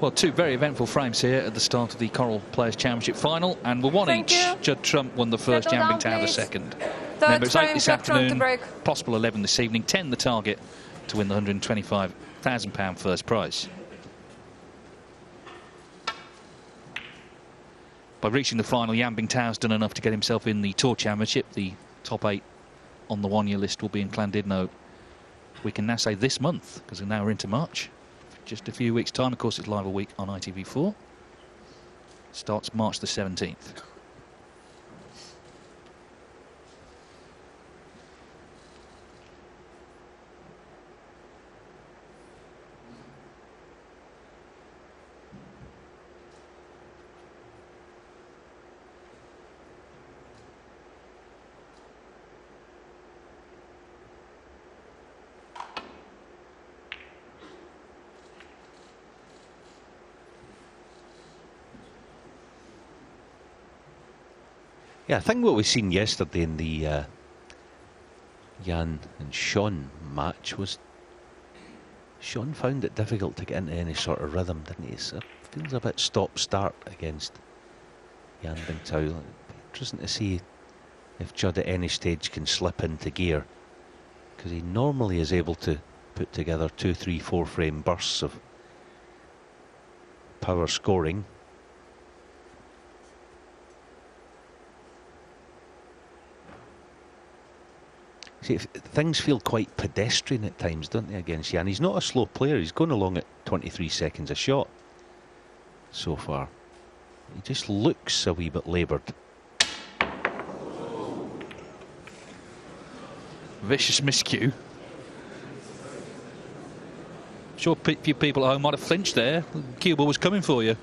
Well, two very eventful frames here at the start of the Coral Players Championship final, and we're one each. Judd Trump won the first, Jan Bingtao the second. Remember, it's 8 this afternoon, possible 11 this evening, 10 the target to win the £125,000 first prize. By reaching the final, Jan Bingtao's done enough to get himself in the Tour Championship. The top 8 on the one-year list will be in Llandudno. We can now say this month, because now we're into March. Just a few weeks' time. Of course, it's live a week on ITV4. Starts March the 17th. Yeah, I think what we've seen yesterday in the Jan and Sean match was Sean found it difficult to get into any sort of rhythm, didn't he? So it feels a bit stop-start against Jan Bingtao. Interesting to see if Judd at any stage can slip into gear, because he normally is able to put together 2, 3, 4 frame bursts of power scoring. See, things feel quite pedestrian at times, don't they, against Jan? He's not a slow player. He's going along at 23 seconds a shot so far. He just looks a wee bit laboured. Vicious miscue. Sure, a few people at home might have flinched there. Cue ball was coming for you.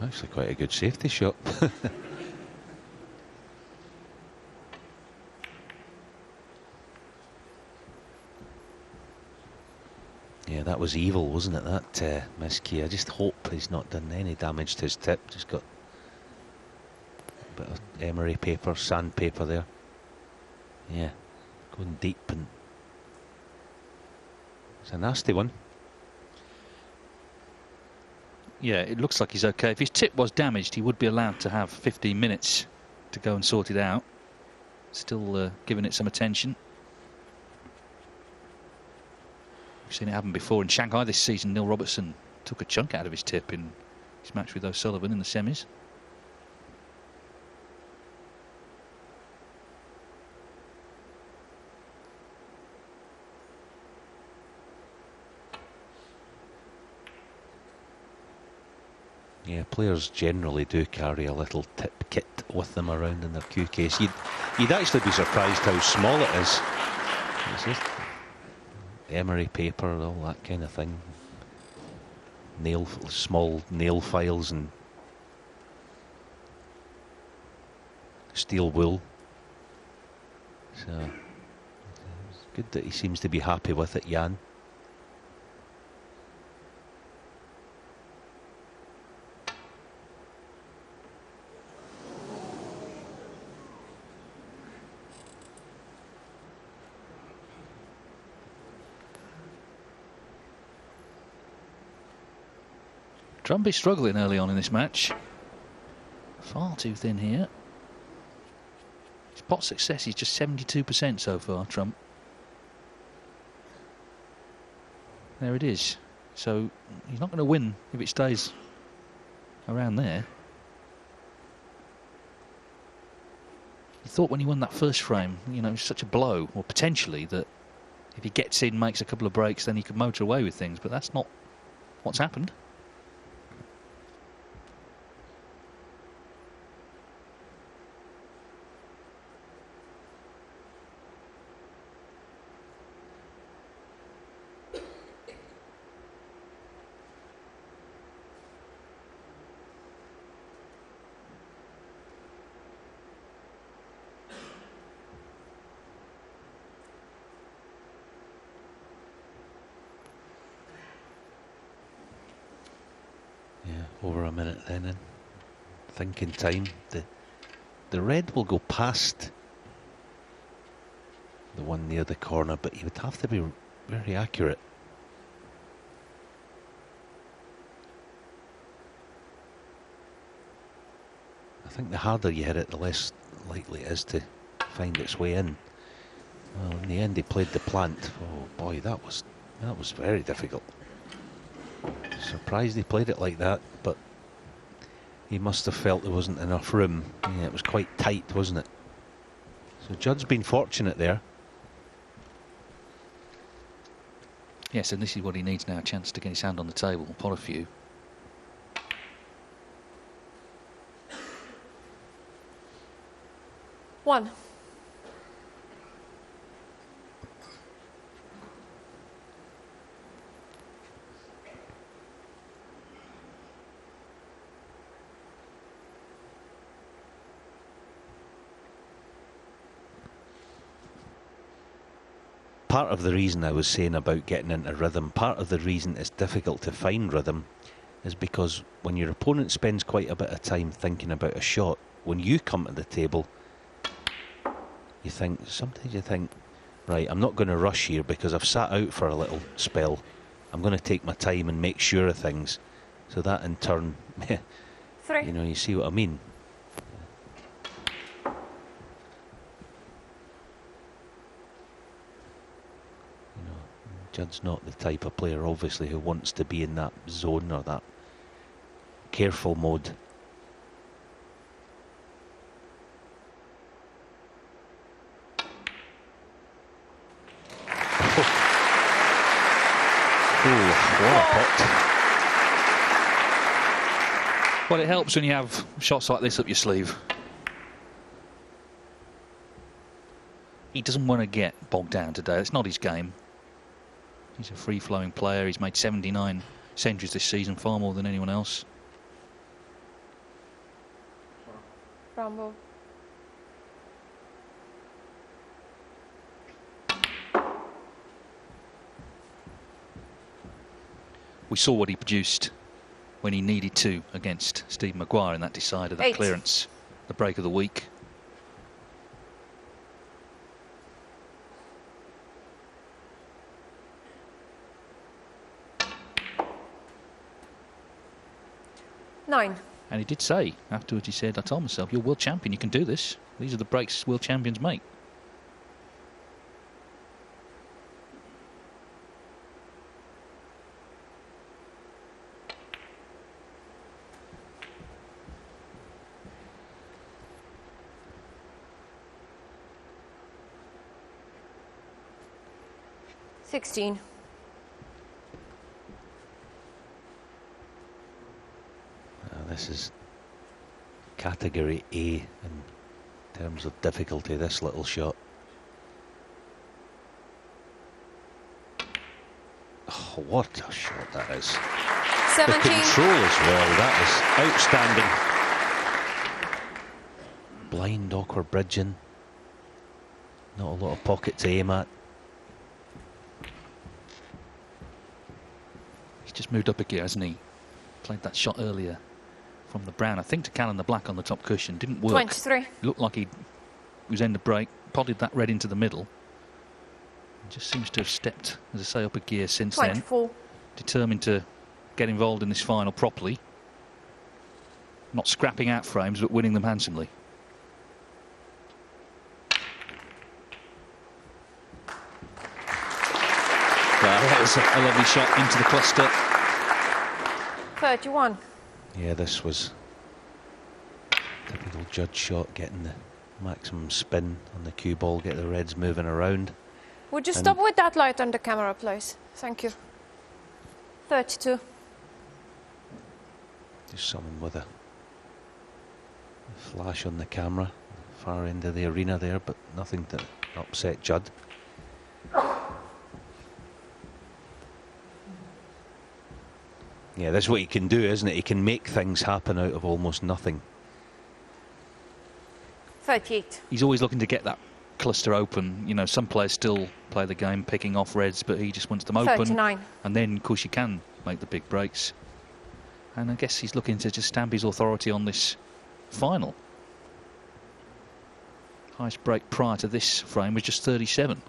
Actually quite a good safety shot. Yeah, that was evil, wasn't it, that miscue? I just hope he's not done any damage to his tip. Just got a bit of emery paper, sandpaper there. Yeah, going deep, and it's a nasty one. Yeah, it looks like he's okay. If his tip was damaged, he would be allowed to have 15 minutes to go and sort it out. Still giving it some attention. We've seen it happen before in Shanghai this season. Neil Robertson took a chunk out of his tip in his match with O'Sullivan in the semis. Yeah, players generally do carry a little tip kit with them around in their cue case. You'd actually be surprised how small it is. It's just emery paper, all that kind of thing. Small nail files and steel wool. So it's good that he seems to be happy with it, Jan. Trumpy struggling early on in this match. Far too thin here. His pot success is just 72% so far, Trump. There it is. So he's not going to win if it stays around there. He thought when he won that first frame, you know, it was such a blow, or potentially, that if he gets in, makes a couple of breaks, then he could motor away with things. But that's not what's happened. Over a minute then, in thinking time. The red will go past the one near the corner, but he would have to be very accurate. I think the harder you hit it, the less likely it is to find its way in. Well, in the end, he played the plant. Oh boy, that was very difficult. Surprised he played it like that, but he must have felt there wasn't enough room. Yeah, it was quite tight, wasn't it? So Judd's been fortunate there. Yes, and this is what he needs now, a chance to get his hand on the table, pot a few. One. Part of the reason I was saying about getting into rhythm, part of the reason it's difficult to find rhythm is because when your opponent spends quite a bit of time thinking about a shot, when you come to the table, sometimes you think, right, I'm not going to rush here because I've sat out for a little spell. I'm going to take my time and make sure of things. So that in turn, Three. you know, you see what I mean. Judd's not the type of player, obviously, who wants to be in that zone or that careful mode. Oh, what a pot. Well, it helps when you have shots like this up your sleeve. He doesn't want to get bogged down today. It's not his game. He's a free-flowing player. He's made 79 centuries this season, far more than anyone else. Rambo. We saw what he produced when he needed to against Steve Maguire in that decider, that 8. clearance, the break of the week. Nine. And he did say afterwards, he said, I told myself, you're world champion, you can do this. These are the breaks world champions make. $16. This is category A in terms of difficulty, this little shot. Oh, what a shot that is. 17. The control as well, that is outstanding. Blind, awkward bridging. Not a lot of pocket to aim at. He's just moved up a gear, hasn't he? Played that shot earlier from the brown, I think, to Callan the black on the top cushion. Didn't work. 23. Looked like he was end of break, potted that red into the middle. Just seems to have stepped, as I say, up a gear since 24. then. Determined to get involved in this final properly. Not scrapping out frames, but winning them handsomely. Well, that was a lovely shot into the cluster. 31. Yeah, this was typical Judd shot, getting the maximum spin on the cue ball, get the reds moving around. Would you stop with that light on the camera, please? Thank you. 32. Just someone with a flash on the camera, far end of the arena there, but nothing to upset Judd. Yeah, that's what he can do, isn't it? He can make things happen out of almost nothing. 38. He's always looking to get that cluster open. You know, some players still play the game picking off reds, but he just wants them open. 39. And then, of course, you can make the big breaks. And I guess he's looking to just stamp his authority on this final. Highest break prior to this frame was just 37.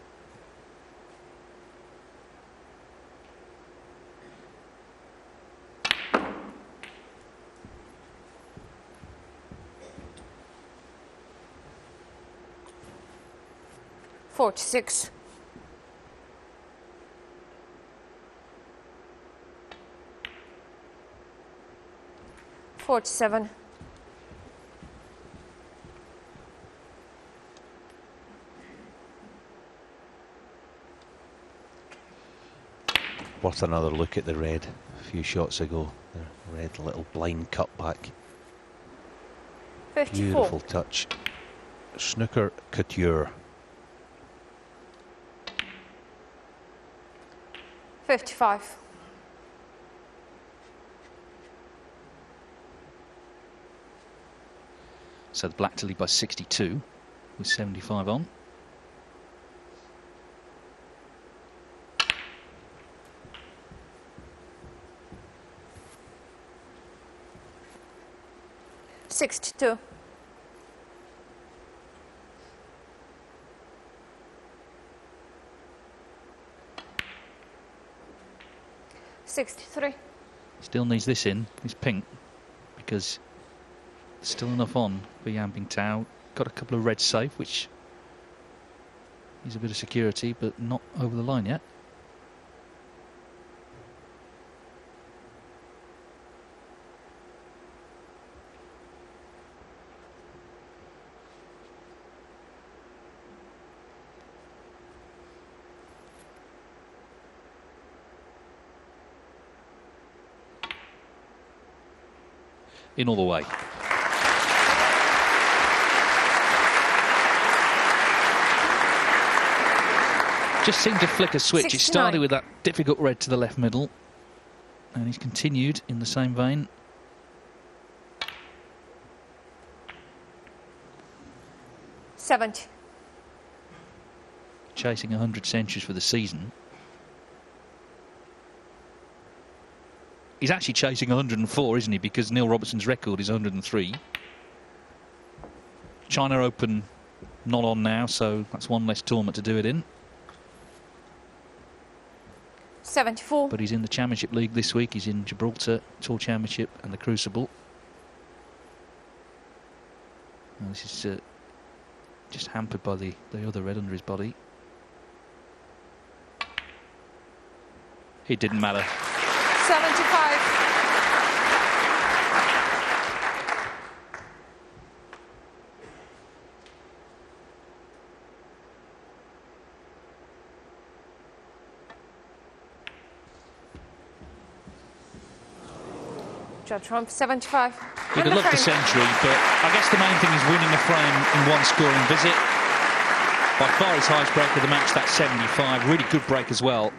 $46. $47. Worth another look at the red a few shots ago. The red little blind cutback. 54. Beautiful touch. Snooker couture. 55. So the black to lead by 62 with 75 on. $62. $63. Still needs this in, this pink, because there's still enough on for Bingtao. Got a couple of reds safe, which is a bit of security, but not over the line yet. In all the way. Just seemed to flick a switch. 69. It started with that difficult red to the left middle, and he's continued in the same vein. $70. Chasing 100 centuries for the season. He's actually chasing 104, isn't he? Because Neil Robertson's record is 103. China Open not on now, so that's one less tournament to do it in. 74. But he's in the Championship League this week. He's in Gibraltar Tour Championship and the Crucible. And this is just hampered by the other red under his body. It didn't matter. 75. Judge Trump, 75. He'd have loved the century, but I guess the main thing is winning a frame in one scoring visit. By far his highest break of the match, that's 75. Really good break as well.